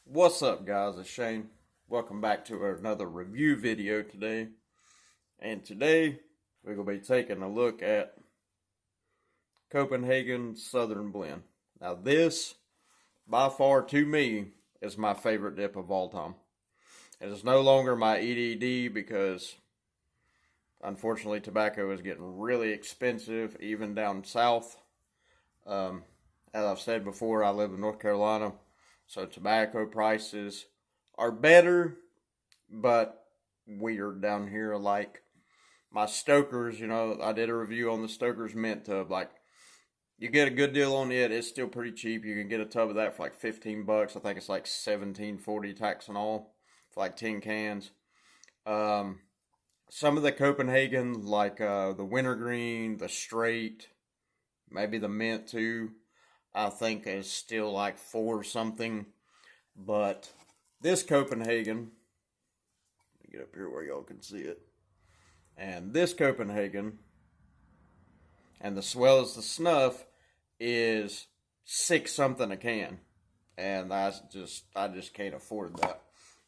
What's up, guys? It's Shane. Welcome back to another review video today. And today, we're going to be taking a look at Copenhagen Southern Blend. Now this, by far to me, is my favorite dip of all time. It is no longer my EDD because, unfortunately, tobacco is getting really expensive, even down south. As I've said before, I live in North Carolina. So tobacco prices are better, but weird down here. Like my Stoker's, I did a review on the Stoker's mint tub. Like you get a good deal on it. It's still pretty cheap. You can get a tub of that for like $15. I think it's like $17.40 tax and all for like 10 cans. Some of the Copenhagen, like the wintergreen, the straight, maybe the mint too, I think is still like $4 something. But this Copenhagen, let me get up here where y'all can see it. And this Copenhagen, and as well as the snuff, is $6 something a can. And I just can't afford that.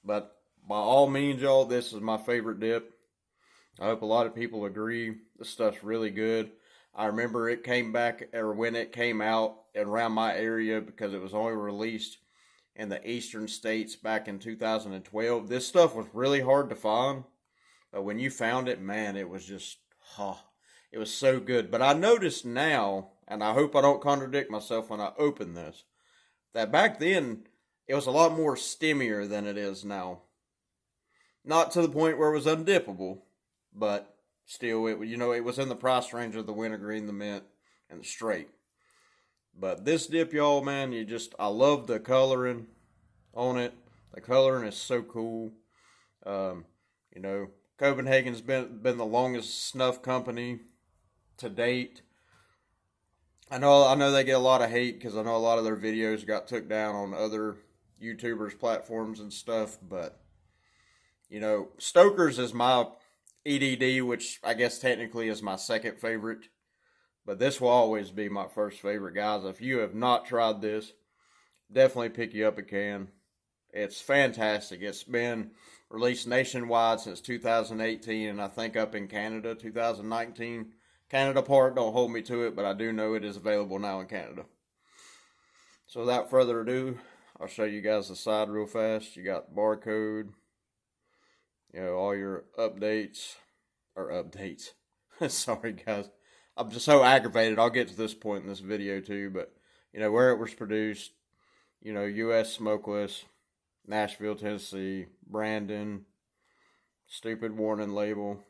But by all means, y'all, this is my favorite dip. I hope a lot of people agree. This stuff's really good. I remember it came back, or when it came out around my area, because it was only released in the eastern states back in 2012. This stuff was really hard to find, but when you found it, man, it was just, it was so good. But I noticed now, and I hope I don't contradict myself when I open this, that back then, it was a lot more stimmier than it is now. Not to the point where it was undippable, but still, it was in the price range of the wintergreen, the mint, and the straight. But this dip, y'all, man, I love the coloring on it. The coloring is so cool. Copenhagen's been the longest snuff company to date. I know they get a lot of hate because I know a lot of their videos got took down on other YouTubers' platforms and stuff. But, Stoker's is my EDD, which I guess technically is my second favorite. But this will always be my first favorite, guys. If you have not tried this, definitely pick you up a can. It's fantastic. It's been released nationwide since 2018, and I think up in Canada, 2019. Canada part, don't hold me to it, but I do know it is available now in Canada. So without further ado, I'll show you guys the side real fast. You got the barcode, all your updates. Sorry, guys. I'm just so aggravated. I'll get to this point in this video too, but, where it was produced, U.S. Smokeless, Nashville, Tennessee, Brandon, stupid warning label,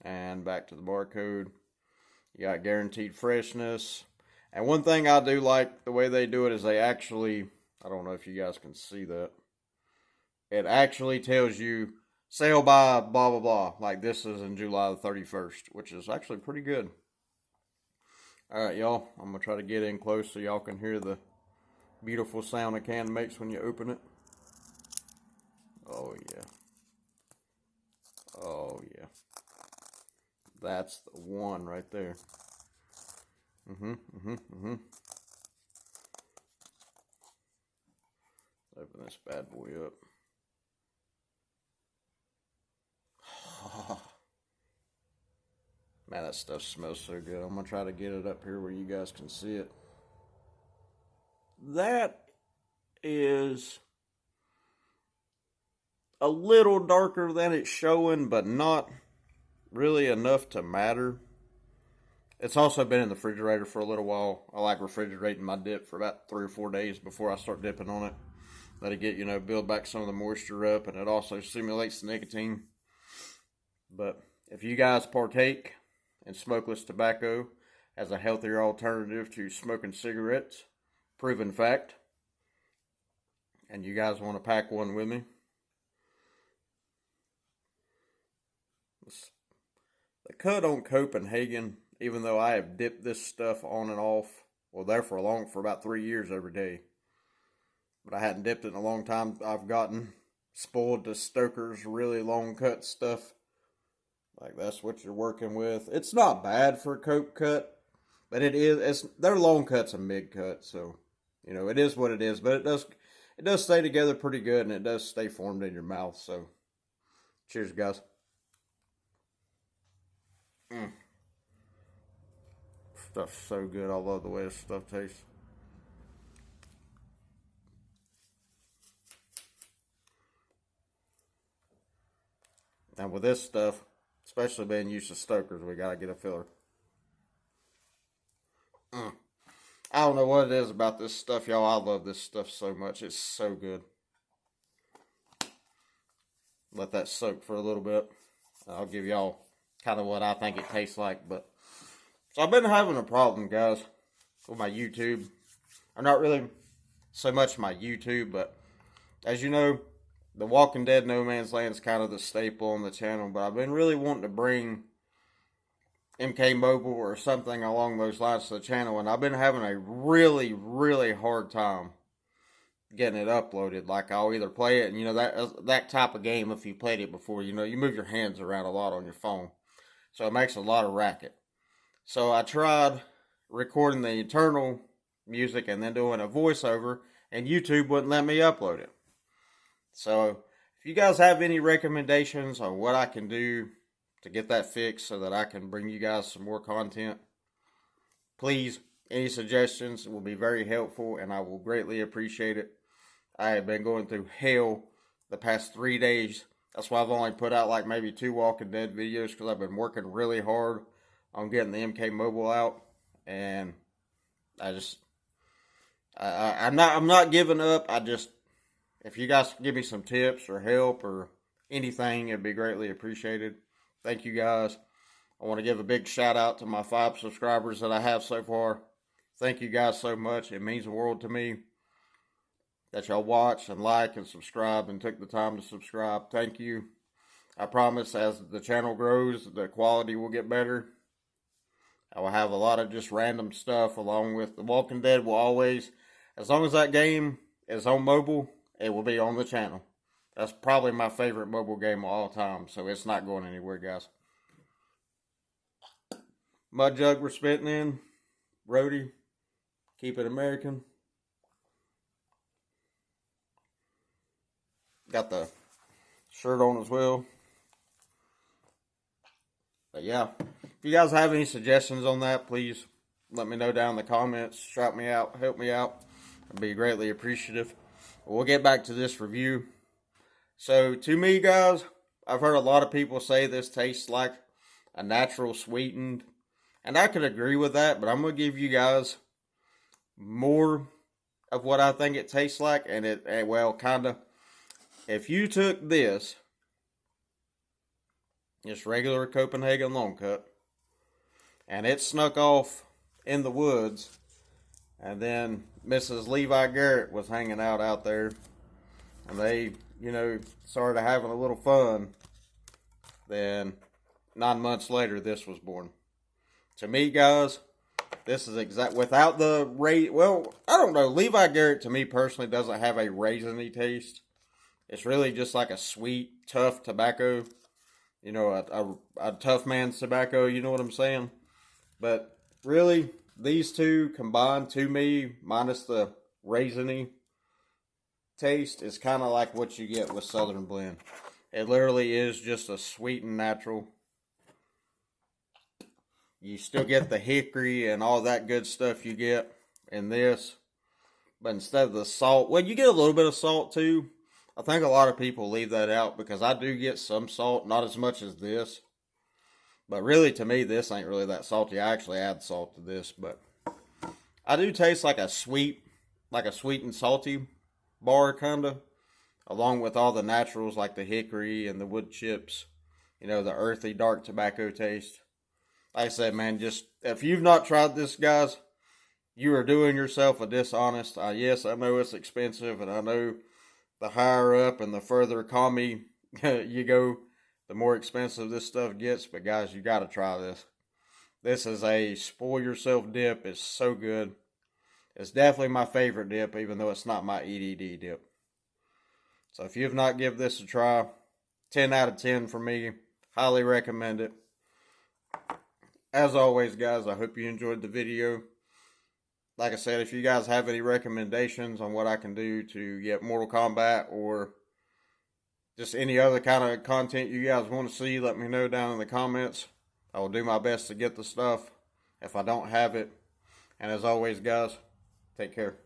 and back to the barcode. You got guaranteed freshness. And one thing I do like the way they do it is they actually, I don't know if you guys can see that, it actually tells you, sale by blah, blah, blah. Like this is in July the 31st, which is actually pretty good. All right, y'all. I'm going to try to get in close so y'all can hear the beautiful sound a can makes when you open it. Oh, yeah. Oh, yeah. That's the one right there. Open this bad boy up. Man, that stuff smells so good. I'm going to try to get it up here where you guys can see it. That is a little darker than it's showing, but not really enough to matter. It's also been in the refrigerator for a little while. I like refrigerating my dip for about 3 or 4 days before I start dipping on it. Let it get, build back some of the moisture up, and it also stimulates the nicotine. But if you guys partake in smokeless tobacco as a healthier alternative to smoking cigarettes, proven fact, and you guys want to pack one with me, the cut on Copenhagen, even though I have dipped this stuff on and off, well, there for about 3 years every day, but I hadn't dipped it in a long time. I've gotten spoiled to Stoker's really long cut stuff. Like that's what you're working with. It's not bad for a Cope cut, but they're long cuts and mid cuts, so it is what it is. But it does stay together pretty good, and it does stay formed in your mouth. So, cheers, guys. Stuff's so good. I love the way this stuff tastes. And with this stuff, especially being used to Stokers, we gotta get a filler. I don't know what it is about this stuff, y'all. I love this stuff so much. It's so good. Let that soak for a little bit. I'll give y'all kind of what I think it tastes like. But so I've been having a problem, guys, with my YouTube. I'm not really so much my YouTube, but as you know, The Walking Dead No Man's Land is kind of the staple on the channel. But I've been really wanting to bring MK Mobile or something along those lines to the channel, and I've been having a really, really hard time getting it uploaded. Like, I'll either play it, and you know, that type of game, if you played it before, you know, you move your hands around a lot on your phone, so it makes a lot of racket. So I tried recording the internal music and then doing a voiceover, and YouTube wouldn't let me upload it. So if you guys have any recommendations on what I can do to get that fixed so that I can bring you guys some more content, please, any suggestions will be very helpful, and I will greatly appreciate it. I have been going through hell the past 3 days. That's why I've only put out like maybe 2 Walking Dead videos, because I've been working really hard on getting the MK Mobile out, and I'm not giving up. If you guys can give me some tips or help or anything, it'd be greatly appreciated. Thank you guys. I want to give a big shout out to my 5 subscribers that I have so far. Thank you guys so much. It means the world to me that y'all watch and like and subscribe and took the time to subscribe. Thank you. I promise as the channel grows, the quality will get better. I will have a lot of just random stuff along with The Walking Dead will always, as long as that game is on mobile, it will be on the channel. That's probably my favorite mobile game of all time, so it's not going anywhere, guys. Mud jug we're spitting in. Roadie. Keep it American. Got the shirt on as well. But yeah, if you guys have any suggestions on that, please let me know down in the comments. Shout me out. Help me out. I'd be greatly appreciative. We'll get back to this review. So, to me, guys, I've heard a lot of people say this tastes like a natural sweetened, and I could agree with that, but I'm going to give you guys more of what I think it tastes like, and well, kind of, if you took this, just regular Copenhagen long cut, and it snuck off in the woods, and then Mrs. Levi Garrett was hanging out there, and they, you know, started having a little fun, then 9 months later, this was born. To me, guys, this is without the well, I don't know, Levi Garrett, to me personally, doesn't have a raisiny taste. It's really just like a sweet, tough tobacco, you know, a tough man's tobacco, you know what I'm saying? But really, these two combined, to me, minus the raisiny taste, is kind of like what you get with Southern Blend. It literally is just a sweet and natural. You still get the hickory and all that good stuff you get in this, but instead of the salt, well, you get a little bit of salt too. I think a lot of people leave that out, because I do get some salt, not as much as this, but really, to me, this ain't really that salty. I actually add salt to this, but I do taste like a sweet and salty bar, kind of, along with all the naturals like the hickory and the wood chips, you know, the earthy dark tobacco taste. Like I said, man, just if you've not tried this, guys, you are doing yourself a dishonest. Yes, I know it's expensive, and I know the higher up and the further commie you go, the more expensive this stuff gets. But guys, you got to try this. This is a spoil yourself dip. It's so good. It's definitely my favorite dip, even though it's not my EDD dip. So if you have not given this a try, 10 out of 10 for me. Highly recommend it. As always, guys, I hope you enjoyed the video. like I said, if you guys have any recommendations on what I can do to get Mortal Kombat or just any other kind of content you guys want to see, let me know down in the comments. I will do my best to get the stuff if I don't have it. And as always, guys, take care.